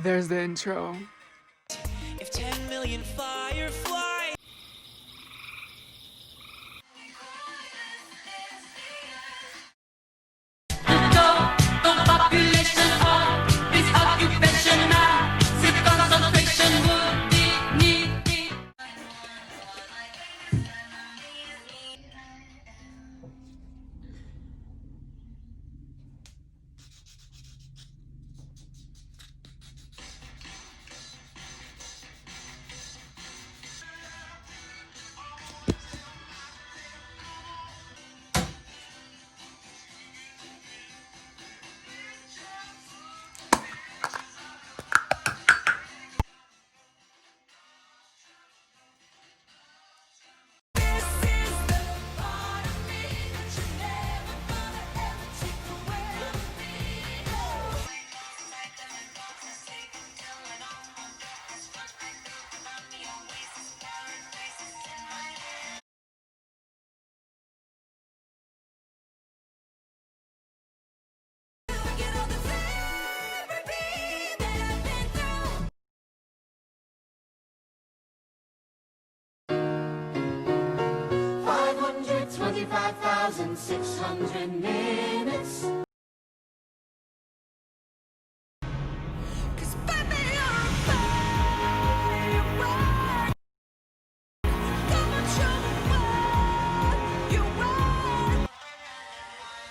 There's the intro. If 10 million fireflies. The population of this occupation now, this concentration would be needed. $525,600 minutes.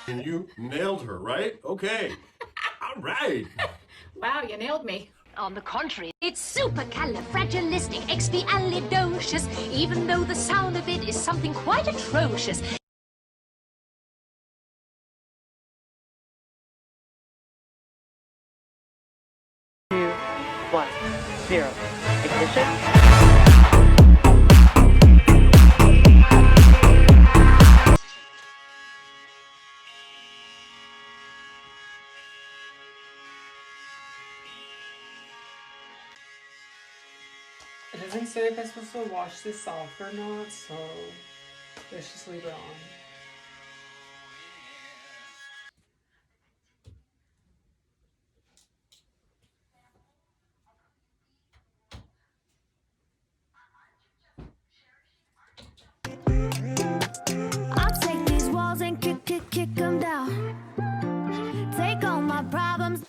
And you nailed her, right? Okay. All right. Wow, you nailed me. On the contrary, it's supercalifragilisticexpialidocious, even though the sound of it is something quite atrocious. 2, 1, 0. Ignition. It doesn't say if I'm supposed to wash this off or not, so let's just leave it on. I'll take these walls and kick them down. Take all my problems.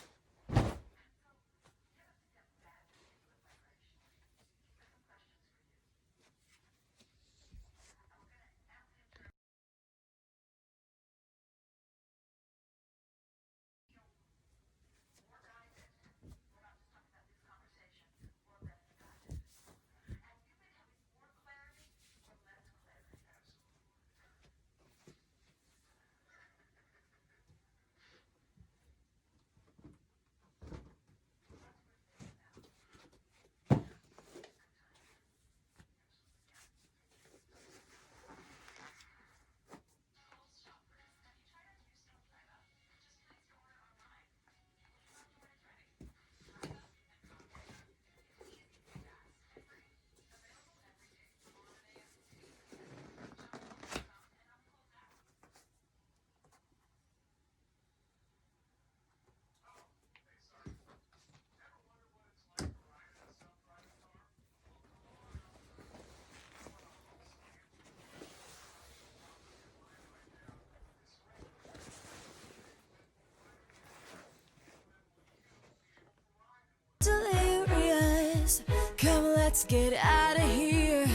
Delirious. Come, let's get out of here.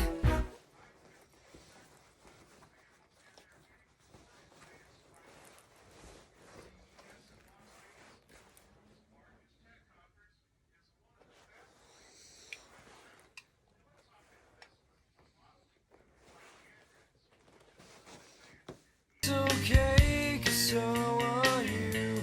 It's okay, 'cause so are you.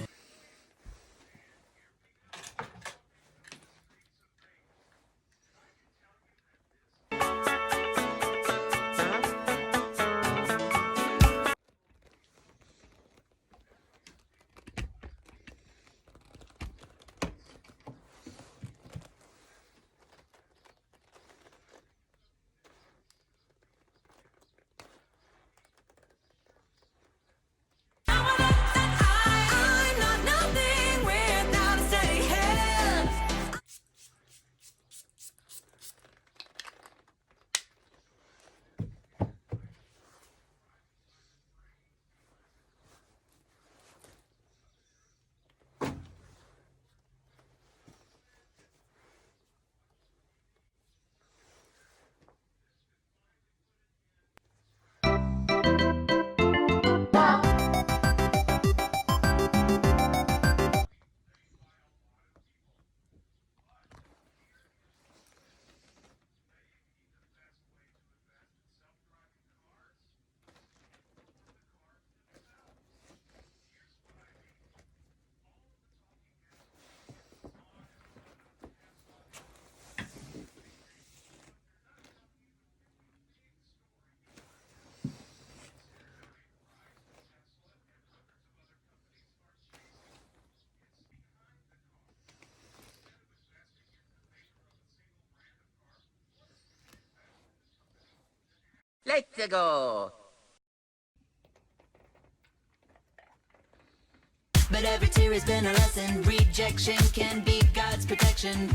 Let's go. But every tear has been a lesson. Rejection can be God's protection.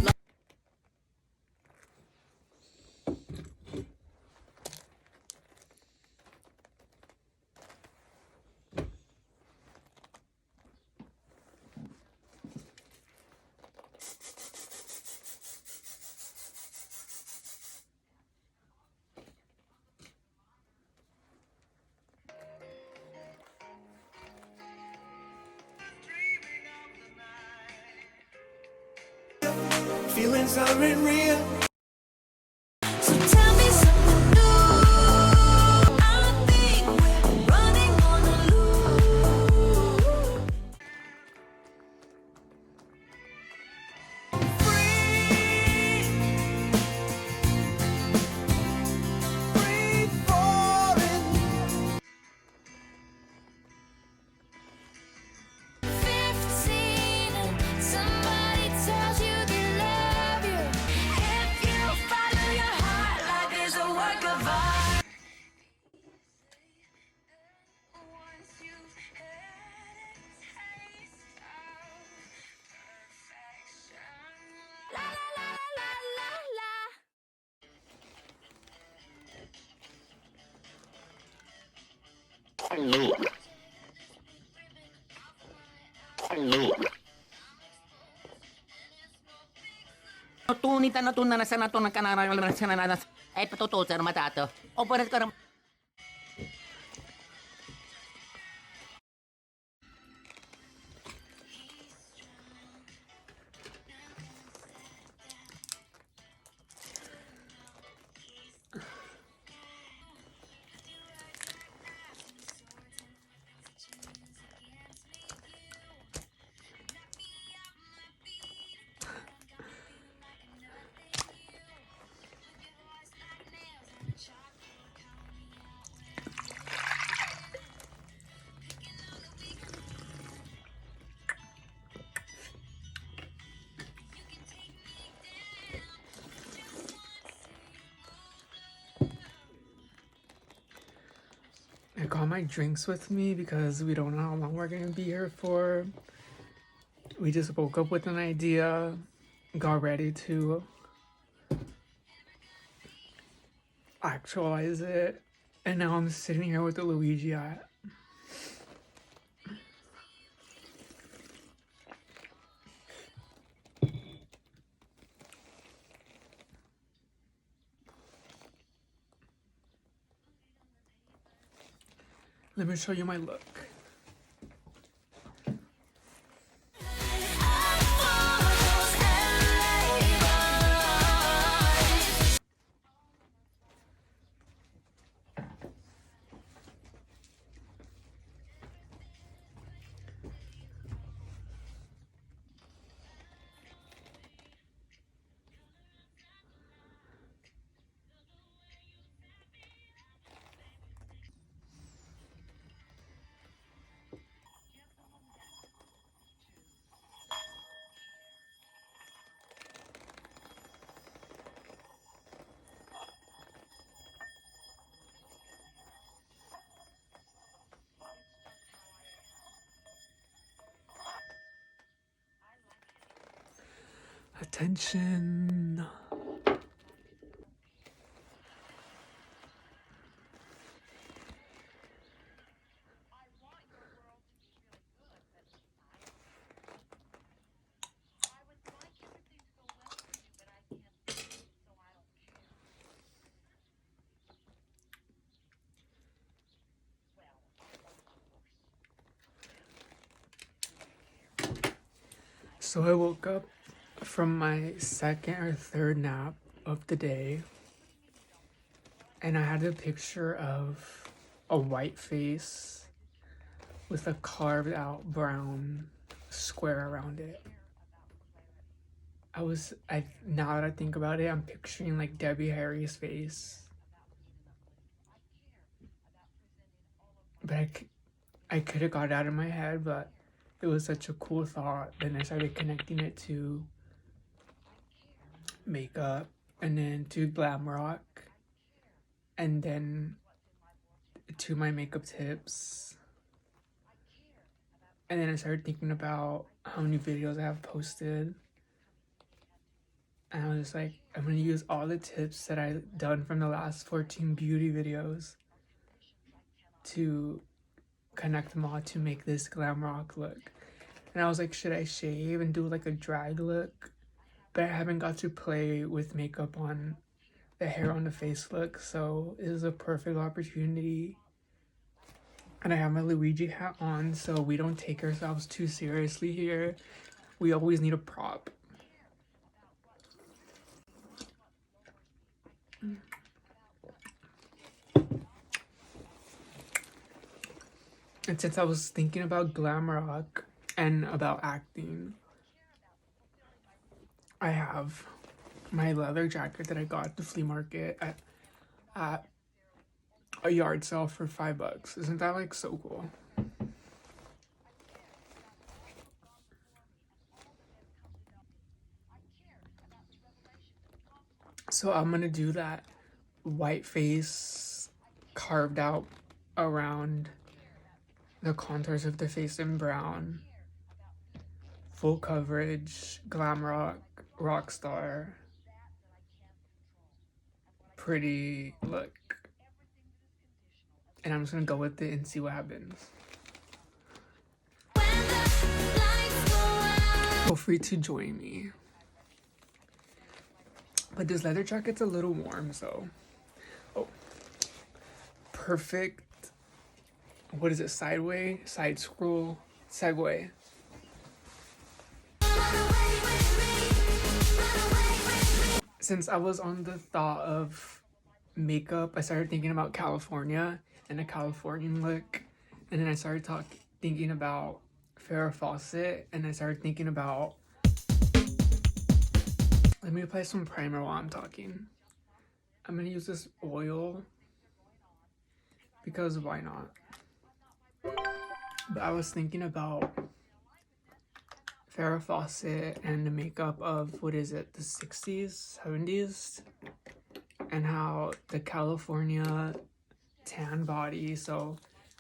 Feelings aren't real. So tell me something new. I think we're running on a loop. Free falling. 15, somebody tells you they love you. If you follow your heart, life is a work of art. Once you've had a taste of perfection. La la la la la la. Tunita na tunan na sana tunan ka na ay patutusan matato. O pares ka ram. I got my drinks with me because we don't know how long we're gonna be here for. We just woke up with an idea, got ready to actualize it, and now I'm sitting here with the Luigi hat. Let me show you my look. Attention. So I woke up from my second or third nap of the day, and I had a picture of a white face with a carved out brown square around it. Now that I think about it, I'm picturing like Debbie Harry's face. But I could have got it out of my head, but it was such a cool thought. Then I started connecting it to makeup, and then to glam rock, and then to my makeup tips. And then I started thinking about how many videos I have posted. And I was just like, I'm gonna use all the tips that I've done from the last 14 beauty videos to connect them all to make this glam rock look. And I was like, should I shave and do like a drag look? But I haven't got to play with makeup on the hair on the face look, so this is a perfect opportunity. And I have my Luigi hat on, so we don't take ourselves too seriously here. We always need a prop. And since I was thinking about glam rock and about acting, I have my leather jacket that I got at the flea market at a yard sale for $5. Isn't that like so cool? So I'm gonna do that white face carved out around the contours of the face in brown, full coverage, glam rock star, pretty look. And I'm just gonna go with it and see what happens. Feel free to join me. But this leather jacket's a little warm, so. Oh. Perfect. What is it? Sideway? Side scroll? Segway. Since I was on the thought of makeup, I started thinking about California and a Californian look. And then I started thinking about Farrah Fawcett, and I started thinking about. Let me apply some primer while I'm talking. I'm gonna use this oil because why not? But I was thinking about Farrah Fawcett and the makeup of, what is it, the 60s, 70s? And how the California tan body, so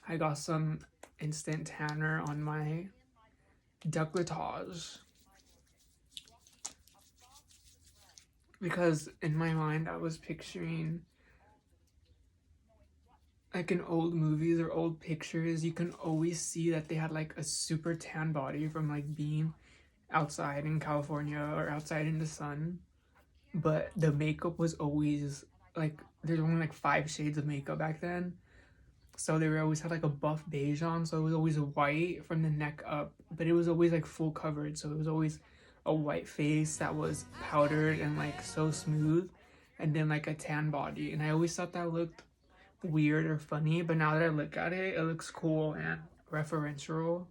I got some instant tanner on my décolletage. Because in my mind, I was picturing, like in old movies or old pictures, you can always see that they had like a super tan body from like being outside in California or outside in the sun. But the makeup was always like, there's only like 5 shades of makeup back then. So they always had like a buff beige on, so it was always white from the neck up. But it was always like full coverage, so it was always a white face that was powdered and like so smooth, and then like a tan body. And I always thought that looked weird or funny, but now that I look at it, it looks cool and referential.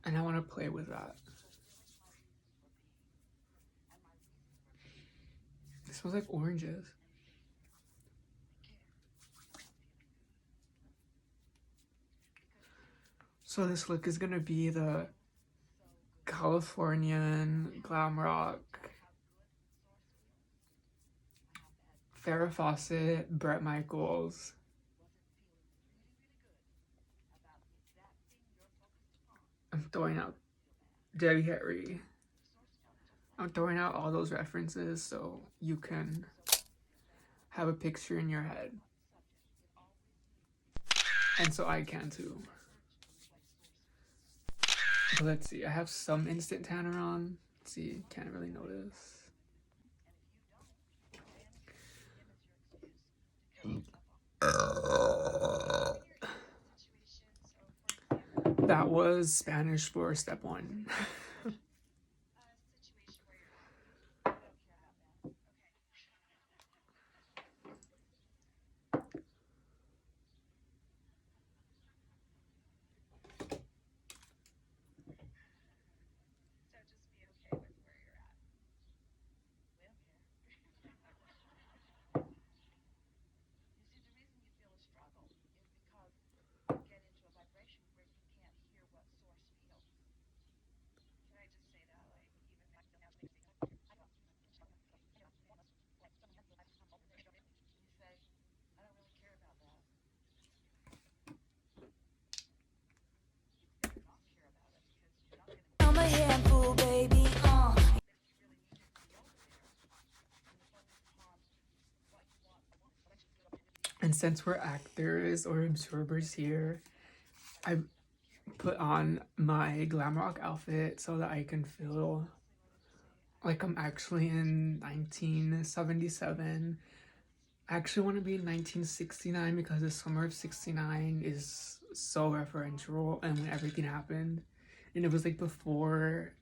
And I want to play with that. It smells like oranges. So this look is gonna be the Californian glam rock, Farrah Fawcett, Bret Michaels. I'm throwing out Debbie Harry. I'm throwing out all those references so you can have a picture in your head. And so I can too. But let's see, I have some instant tanner on. Let's see, can't really notice. That was Spanish for step 1. And since we're actors or observers here, I put on my glam rock outfit so that I can feel like I'm actually in 1977. I actually want to be in 1969 because the summer of 69 is so referential and when everything happened. And it was like before,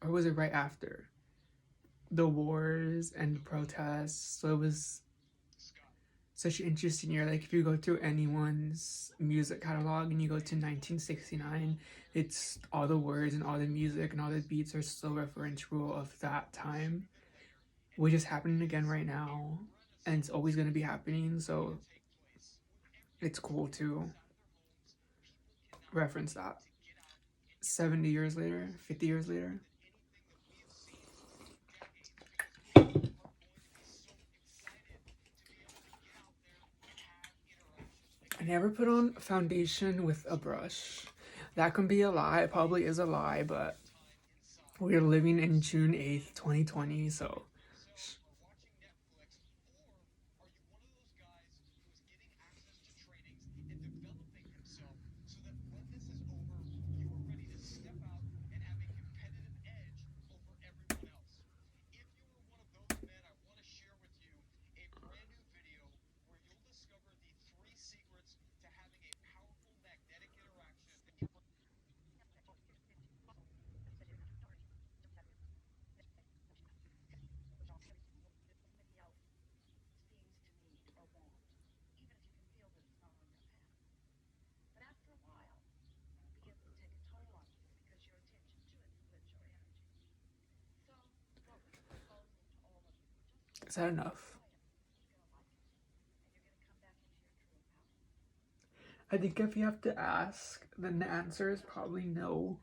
or was it right after the wars and protests? So it was such an interesting year. Like if you go through anyone's music catalog and you go to 1969, it's all the words and all the music and all the beats are so referential of that time, which is happening again right now, and it's always going to be happening. So it's cool to reference that 70 years later, 50 years later. I never put on foundation with a brush. That can be a lie. It probably is a lie, but we're living in June 8th, 2020, so. Is that enough? I think if you have to ask, then the answer is probably no.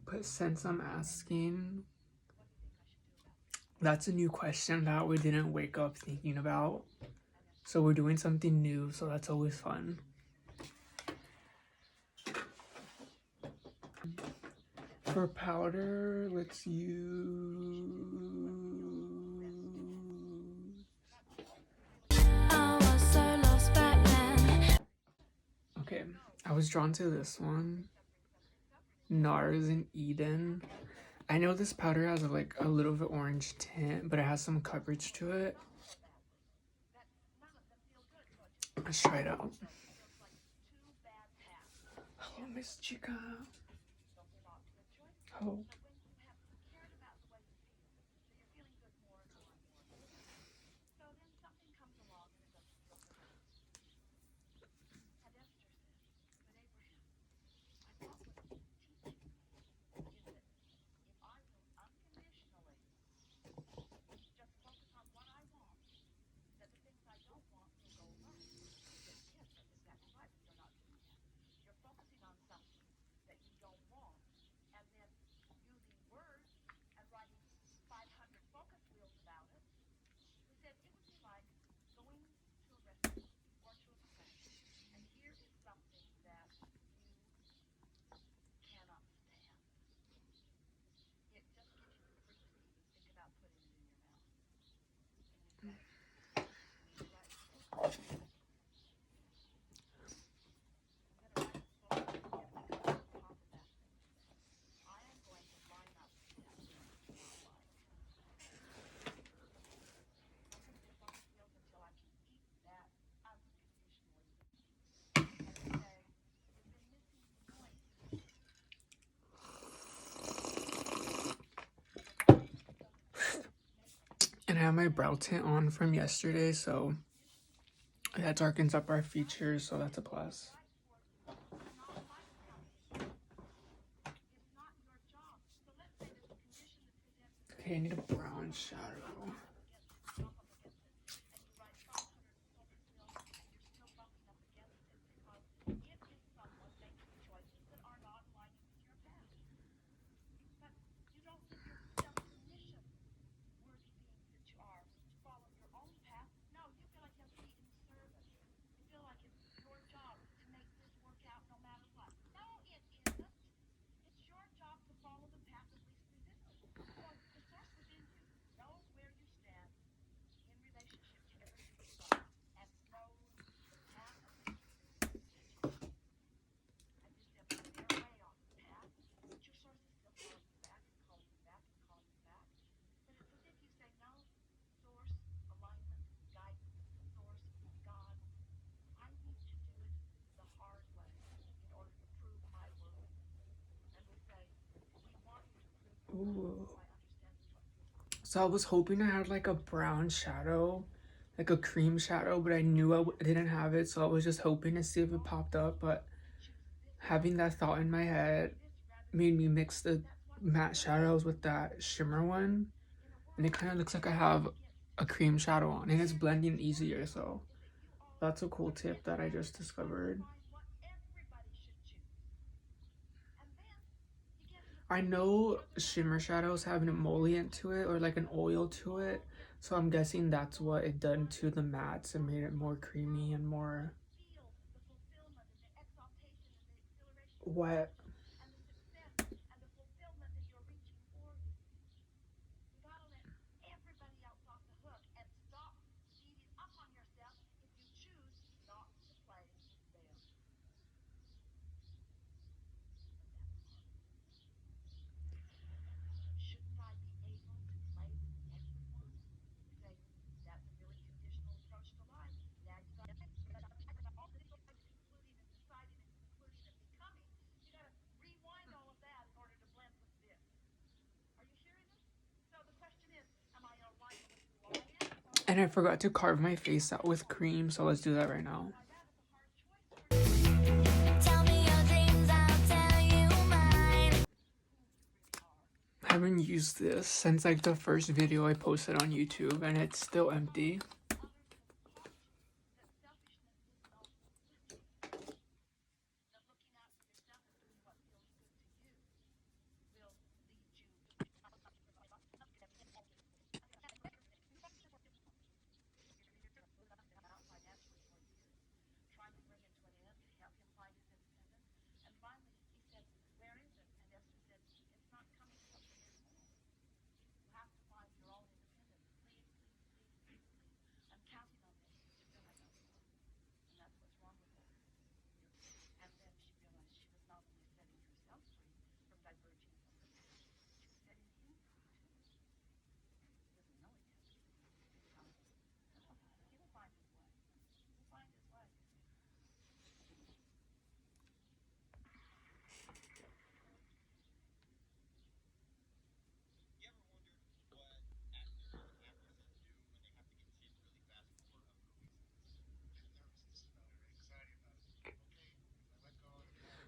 But since I'm asking, that's a new question that we didn't wake up thinking about. So we're doing something new, so that's always fun. For powder, let's use... Okay, I was drawn to this one. NARS and Eden. I know this powder has like a little bit orange tint, but it has some coverage to it. Let's try it out. Hello, Miss Chica. Oh. And I have my brow tint on from yesterday, so that darkens up our features, so that's a plus. Okay, I need a brown shadow. So I was hoping I had like a brown shadow, like a cream shadow, but I knew I didn't have it, so I was just hoping to see if it popped up. But having that thought in my head made me mix the matte shadows with that shimmer one, and it kind of looks like I have a cream shadow on, and it's blending easier. So that's a cool tip that I just discovered. I know shimmer shadows have an emollient to it, or like an oil to it, so I'm guessing that's what it done to the mattes and made it more creamy and more wet. And I forgot to carve my face out with cream, so let's do that right now. Tell me your dreams, I'll tell you mine. I haven't used this since like the first video I posted on YouTube, and it's still empty.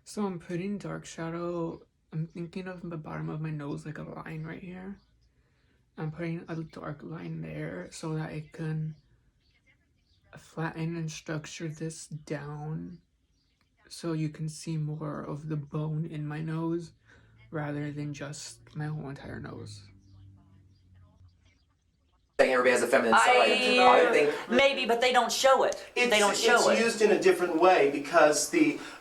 So I'm putting dark shadow, I'm thinking of the bottom of my nose like a line right here. I'm putting a dark line there so that it can flatten and structure this down so you can see more of the bone in my nose rather than just my whole entire nose. Saying everybody has a feminine side. I think Maybe, but they don't show it. They don't show It's it. used in a different way because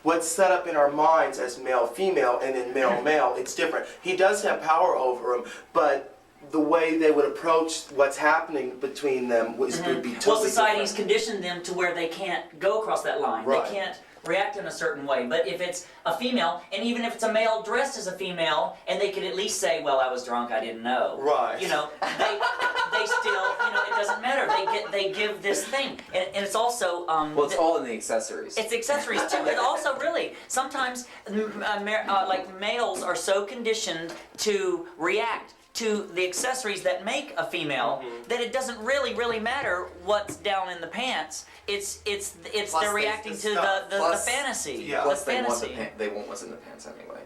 what's set up in our minds as male-female and then male-male, it's different. He does have power over him, but the way they would approach what's happening between them would be totally Well, society's different. conditioned them to where they can't go across that line. Right. They can't react in a certain way. But if it's a female, and even if it's a male dressed as a female, and they could at least say, well, I was drunk, I didn't know. Right. You know, they still, you know, it doesn't matter. They give this thing. And it's also... well, it's all in the accessories. It's accessories too. And also, really, sometimes like males are so conditioned to react to the accessories that make a female that it doesn't really matter what's down in the pants. It's Plus they're reacting to the fantasy. Yeah. Plus, the fantasy. they want what's in the pants anyway.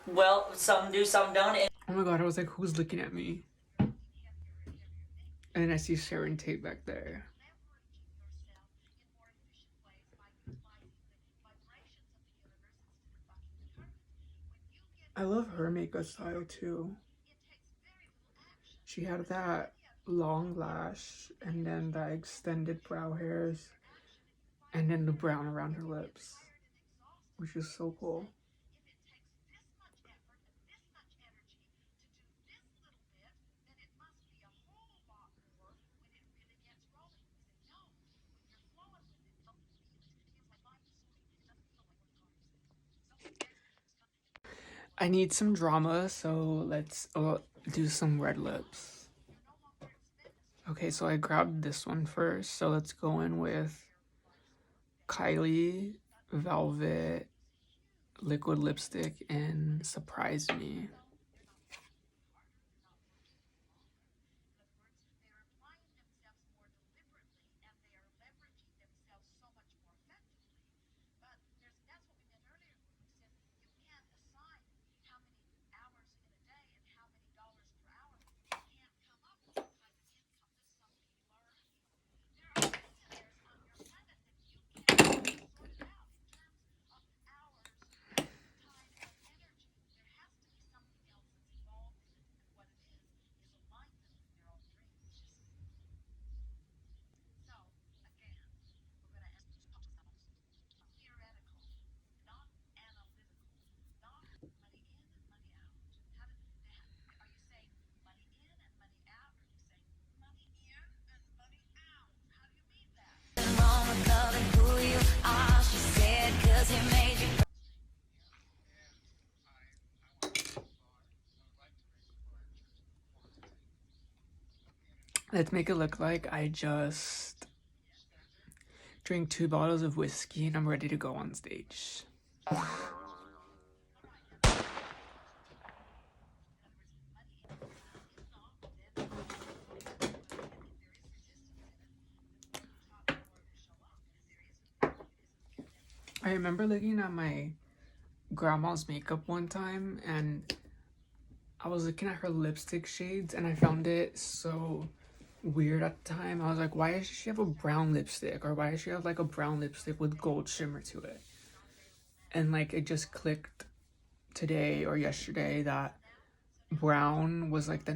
Well, some do, some don't. Oh my god, I was like, who's looking at me? And then I see Sharon Tate back there. I love her makeup style too. She had that long lash and then the extended brow hairs and then the brown around her lips, which is so cool. I need some drama, so let's do some red lips. Okay, so I grabbed this one first, so let's go in with Kylie Velvet Liquid Lipstick and Surprise Me. Let's make it look like I just drank 2 bottles of whiskey and I'm ready to go on stage. I remember looking at my grandma's makeup one time and I was looking at her lipstick shades and I found it so weird at the time. I was like, why does she have a brown lipstick? Or why does she have like a brown lipstick with gold shimmer to it? And like it just clicked today or yesterday that brown was like the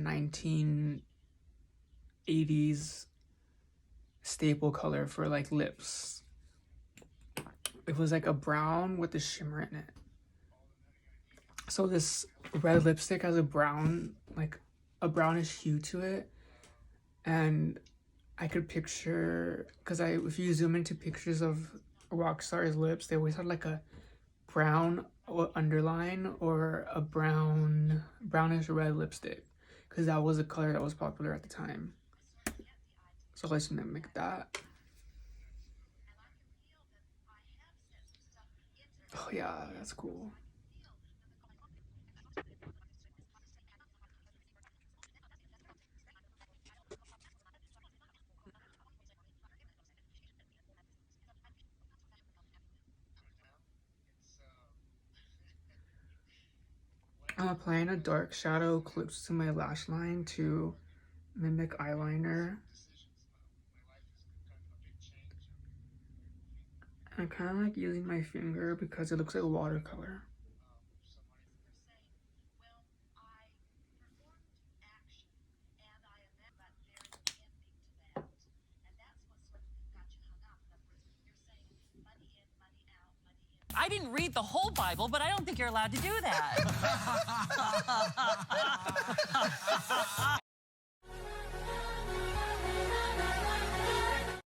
1980s staple color for like lips. It was like a brown with a shimmer in it. So this red lipstick has a brown, like a brownish hue to it. And I could picture, because if you zoom into pictures of rock stars' lips, they always had like a brown underline or a brownish red lipstick. Because that was a color that was popular at the time. So let's mimic that. Oh yeah, that's cool. I'm applying a dark shadow close to my lash line to mimic eyeliner. I kind of like using my finger because it looks like watercolor. I didn't read the whole Bible, but I don't think you're allowed to do that.